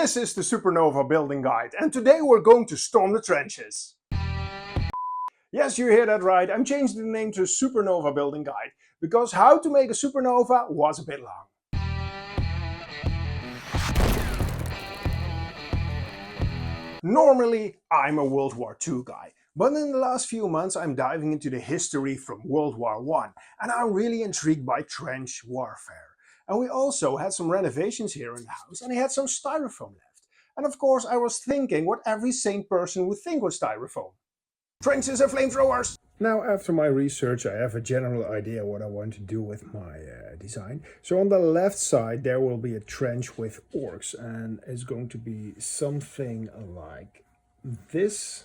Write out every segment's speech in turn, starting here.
This is the Supernova Building Guide, and today we're going to storm the trenches. Yes, you hear that right, I'm changing the name to Supernova Building Guide, because how to make a supernova was a bit long. Normally, I'm a World War II guy, but in the last few months I'm diving into the history from World War I, and I'm really intrigued by trench warfare. And we also had some renovations here in the house, and I had some styrofoam left. And of course I was thinking what every sane person would think with styrofoam. Trenches and flamethrowers! Now, after my research, I have a general idea what I want to do with my design. So on the left side there will be a trench with orcs, and it's going to be something like this.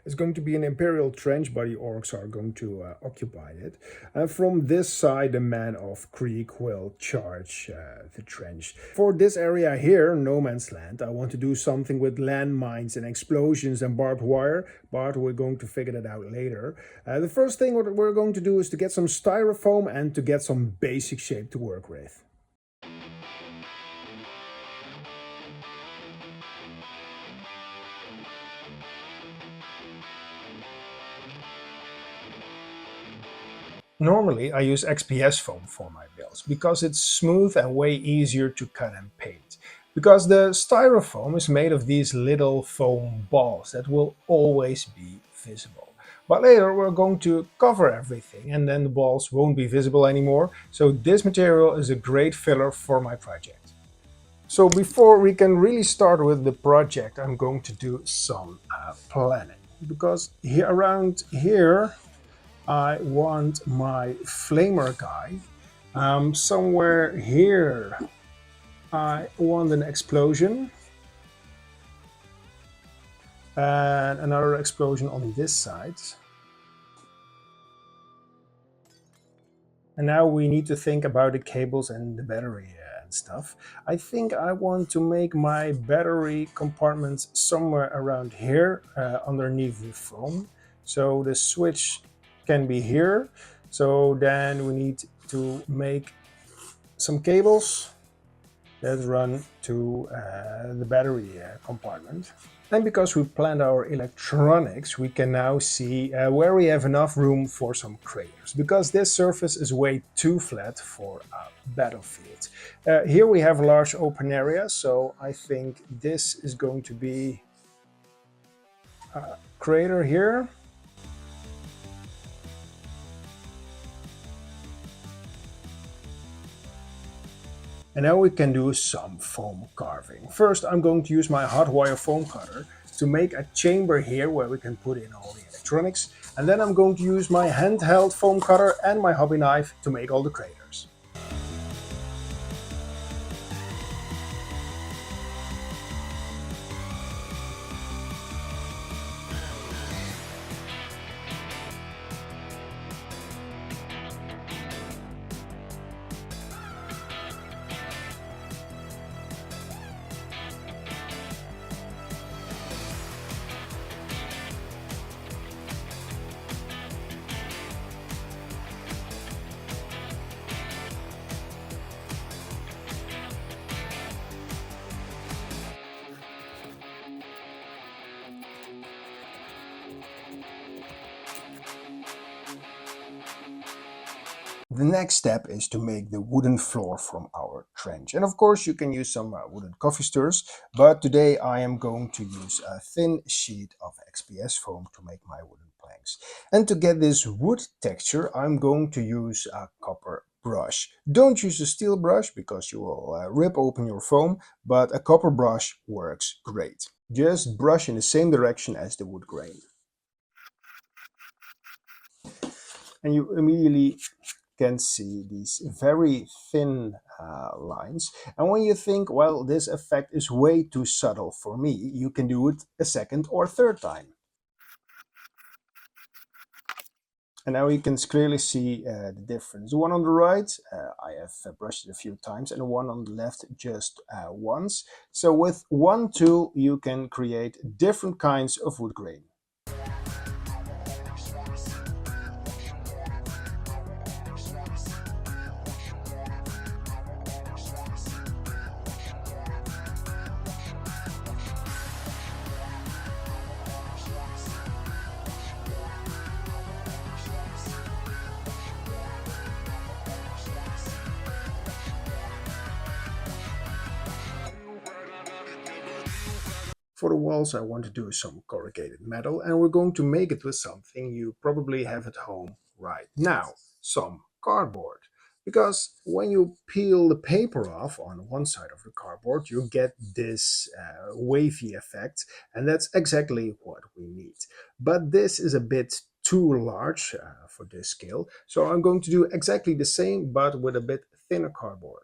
It's going to be an imperial trench, but the orcs are going to occupy it. And from this side, the men of Krieg will charge the trench. For this area here, no man's land, I want to do something with landmines and explosions and barbed wire, but we're going to figure that out later. The first thing what we're going to do is to get some styrofoam and to get some basic shape to work with. Normally I use XPS foam for my builds because it's smooth and way easier to cut and paint. Because the styrofoam is made of these little foam balls that will always be visible. But later we're going to cover everything and then the balls won't be visible anymore. So this material is a great filler for my project. So before we can really start with the project, I'm going to do some planning. Because here, around here, I want my flamer guy. Somewhere here I want an explosion. And another explosion on this side. And now we need to think about the cables and the battery and stuff. I think I want to make my battery compartments somewhere around here, underneath the foam. So the switch can be here. So then we need to make some cables that run to the battery compartment. And because we planned our electronics, we can now see where we have enough room for some craters, because this surface is way too flat for a battlefield. Here we have a large open area, so I think this is going to be a crater here. And now we can do some foam carving. First, I'm going to use my hot wire foam cutter to make a chamber here where we can put in all the electronics. And then I'm going to use my handheld foam cutter and my hobby knife to make all the craters. The next step is to make the wooden floor from our trench. And of course you can use some wooden coffee stirrers, but today I am going to use a thin sheet of XPS foam to make my wooden planks. And to get this wood texture, I'm going to use a copper brush. Don't use a steel brush because you will rip open your foam, but a copper brush works great. Just brush in the same direction as the wood grain. And you immediately can see these very thin lines. And when you think, well, this effect is way too subtle for me, you can do it a second or third time. And now you can clearly see the difference. The one on the right, I have brushed it a few times, and the one on the left just once. So with one tool, you can create different kinds of wood grain. for the walls, I want to do some corrugated metal, and we're going to make it with something you probably have at home right now, some cardboard. Because when you peel the paper off on one side of the cardboard, you get this wavy effect, and that's exactly what we need. But this is a bit too large for this scale, so I'm going to do exactly the same, but with a bit thinner cardboard.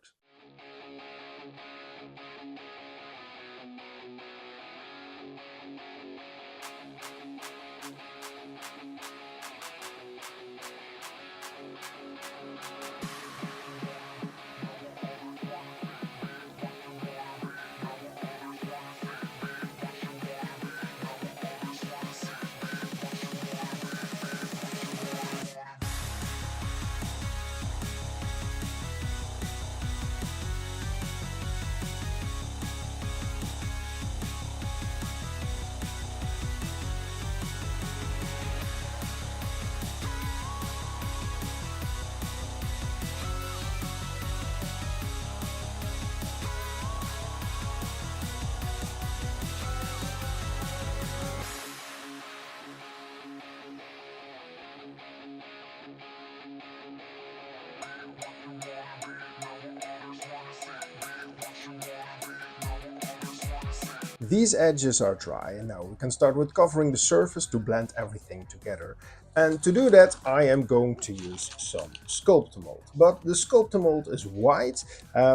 These edges are dry, and now we can start with covering the surface to blend everything together. And to do that, I am going to use some sculptor mold. But the sculptor mold is white,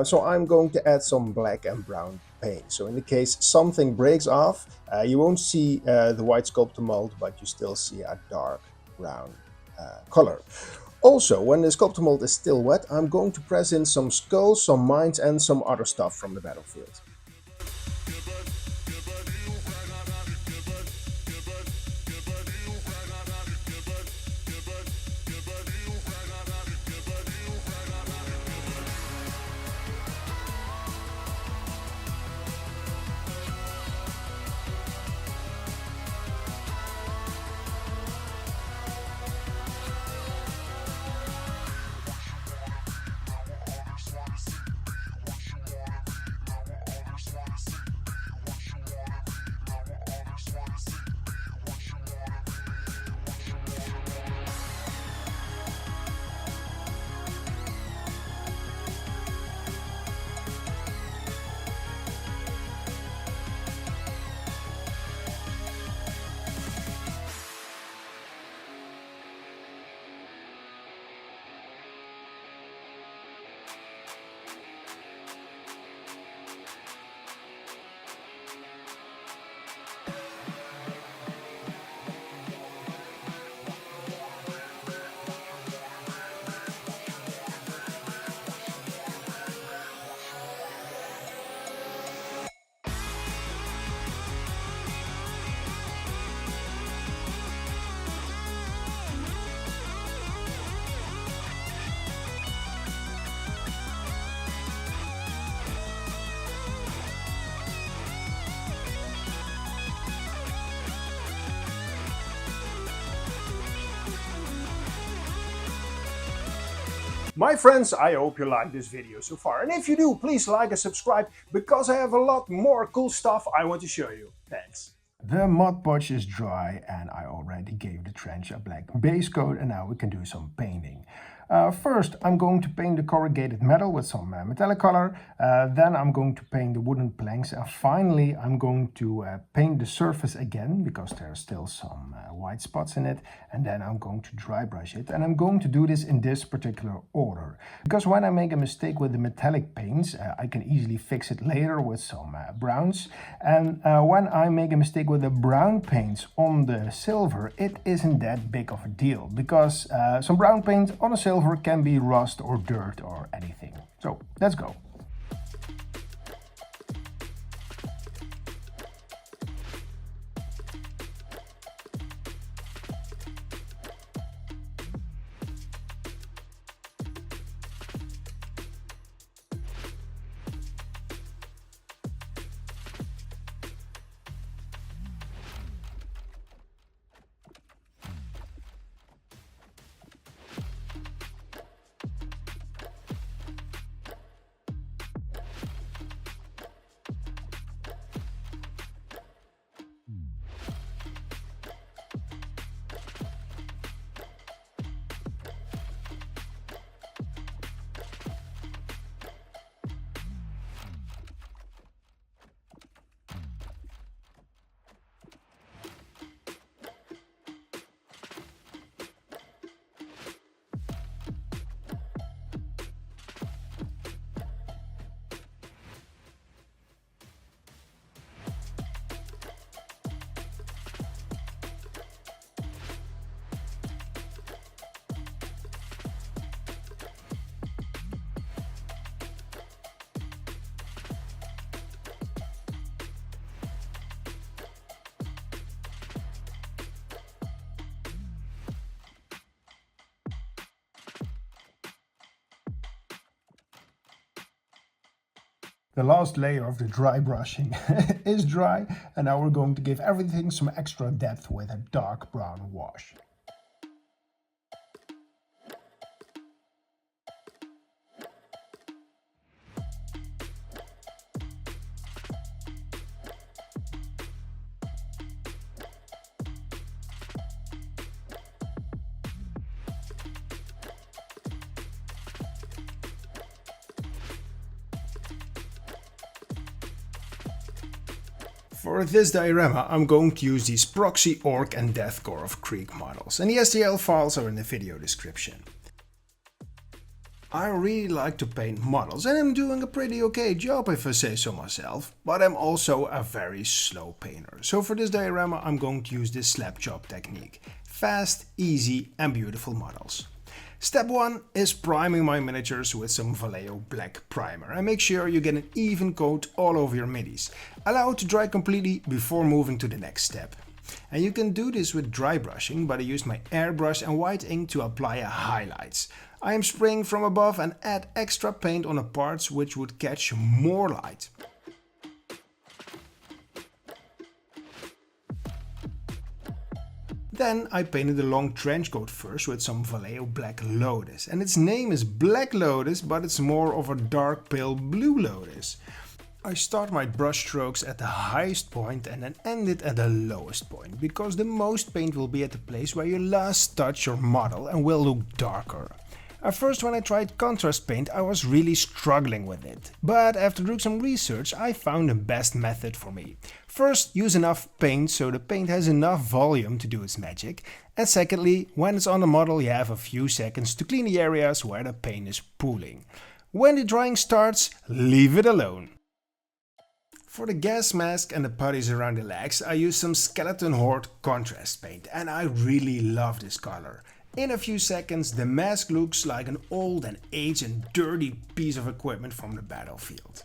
so I'm going to add some black and brown paint. So in the case something breaks off, you won't see the white sculptor mold, but you still see a dark brown color. Also, when the sculptor mold is still wet, I'm going to press in some skulls, some mines, and some other stuff from the battlefield. My friends, I hope you liked this video so far, and if you do, please like and subscribe, because I have a lot more cool stuff I want to show you. Thanks. The Mod Podge is dry, and I already gave the trench a black base coat, and now we can do some painting. First, I'm going to paint the corrugated metal with some metallic color. Then I'm going to paint the wooden planks, and finally I'm going to paint the surface again, because there are still some white spots in it, and then I'm going to dry brush it, and I'm going to do this in this particular order, because when I make a mistake with the metallic paints, I can easily fix it later with some browns, and when I make a mistake with the brown paints on the silver, it isn't that big of a deal, because some brown paint on a silver can be rust or dirt or anything. So let's go. The last layer of the dry brushing is dry, and now we're going to give everything some extra depth with a dark brown wash. For this diorama, I'm going to use these proxy Orc and Deathcore of Krieg models, and the STL files are in the video description. I really like to paint models, and I'm doing a pretty okay job if I say so myself, but I'm also a very slow painter. So for this diorama I'm going to use this slab job technique. Fast, easy and beautiful models. Step 1 is priming my miniatures with some Vallejo black primer, and make sure you get an even coat all over your midis. Allow it to dry completely before moving to the next step. And you can do this with dry brushing, but I used my airbrush and white ink to apply a highlights. I am spraying from above and add extra paint on the parts which would catch more light. Then I painted the long trench coat first with some Vallejo Black Lotus, and its name is Black Lotus, but it's more of a dark pale blue lotus. I start my brush strokes at the highest point and then end it at the lowest point, because the most paint will be at the place where you last touch your model and will look darker. At first, when I tried contrast paint, I was really struggling with it, but after doing some research I found the best method for me. First, use enough paint so the paint has enough volume to do its magic, and secondly, when it's on the model you have a few seconds to clean the areas where the paint is pooling. When the drying starts, leave it alone. For the gas mask and the putties around the legs I used some Skeleton Horde contrast paint, and I really love this color. In a few seconds the mask looks like an old and aged and dirty piece of equipment from the battlefield.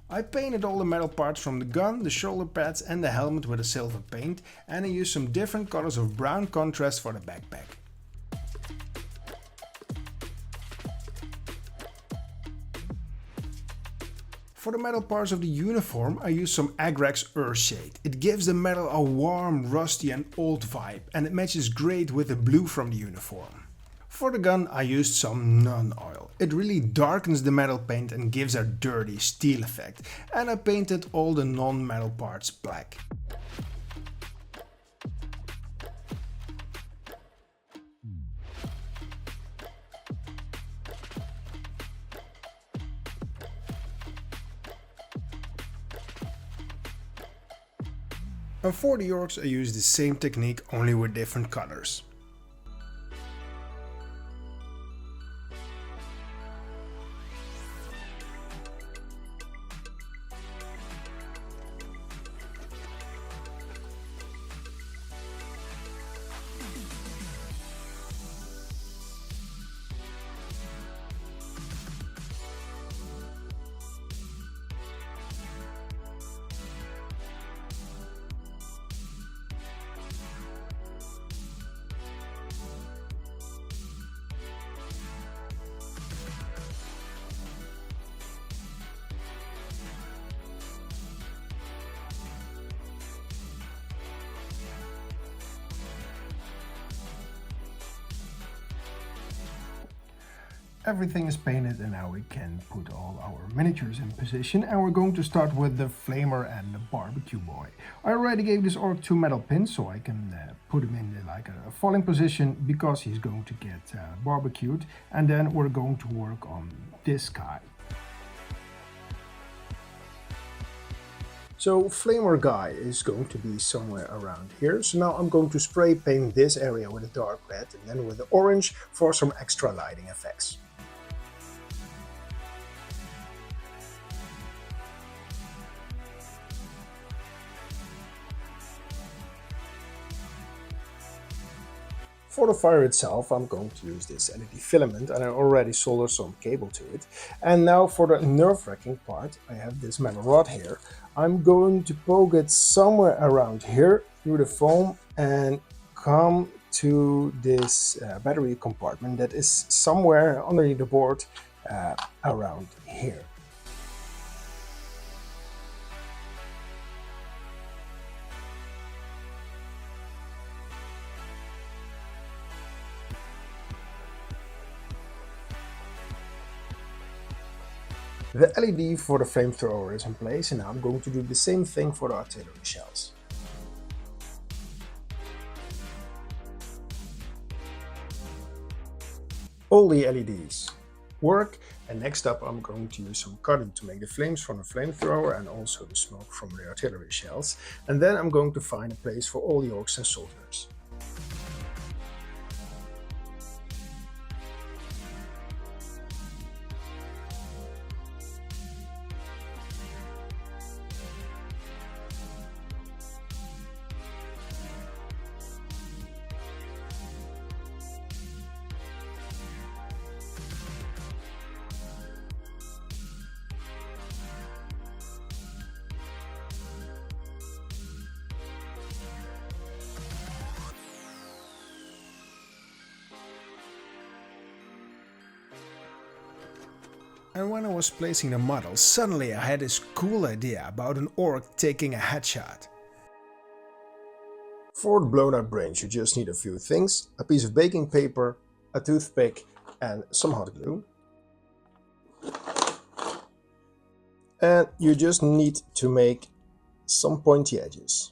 I painted all the metal parts from the gun, the shoulder pads and the helmet with a silver paint, and I used some different colors of brown contrast for the backpack. For the metal parts of the uniform I used some Agrax Earthshade. It gives the metal a warm, rusty and old vibe, and it matches great with the blue from the uniform. For the gun I used some non-oil. It really darkens the metal paint and gives a dirty steel effect, and I painted all the non-metal parts black. And for the Orks I used the same technique, only with different colors. Everything is painted and now we can put all our miniatures in position, and we're going to start with the Flamer and the Barbecue Boy. I already gave this Orc 2 metal pins so I can put him in like a falling position because he's going to get barbecued, and then we're going to work on this guy. So Flamer guy is going to be somewhere around here. So now I'm going to spray paint this area with a dark red and then with the orange for some extra lighting effects. For the fire itself, I'm going to use this LED filament, and I already soldered some cable to it. And now for the nerve-wracking part, I have this metal rod here. I'm going to poke it somewhere around here through the foam and come to this battery compartment that is somewhere underneath the board around here. The LED for the flamethrower is in place, and now I'm going to do the same thing for the artillery shells. All the LEDs work, and next up I'm going to use some cotton to make the flames from the flamethrower and also the smoke from the artillery shells, and then I'm going to find a place for all the orcs and soldiers. And when I was placing the models, suddenly I had this cool idea about an orc taking a headshot. For the blown up brains you just need a few things: a piece of baking paper, a toothpick and some hot glue. And you just need to make some pointy edges.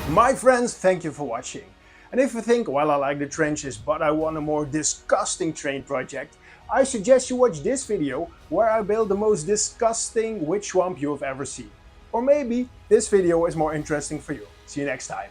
My friends, thank you for watching. And if you think, well, I like the trenches, but I want a more disgusting train project, I suggest you watch this video where I build the most disgusting witch swamp you have ever seen. Or maybe this video is more interesting for you. See you next time.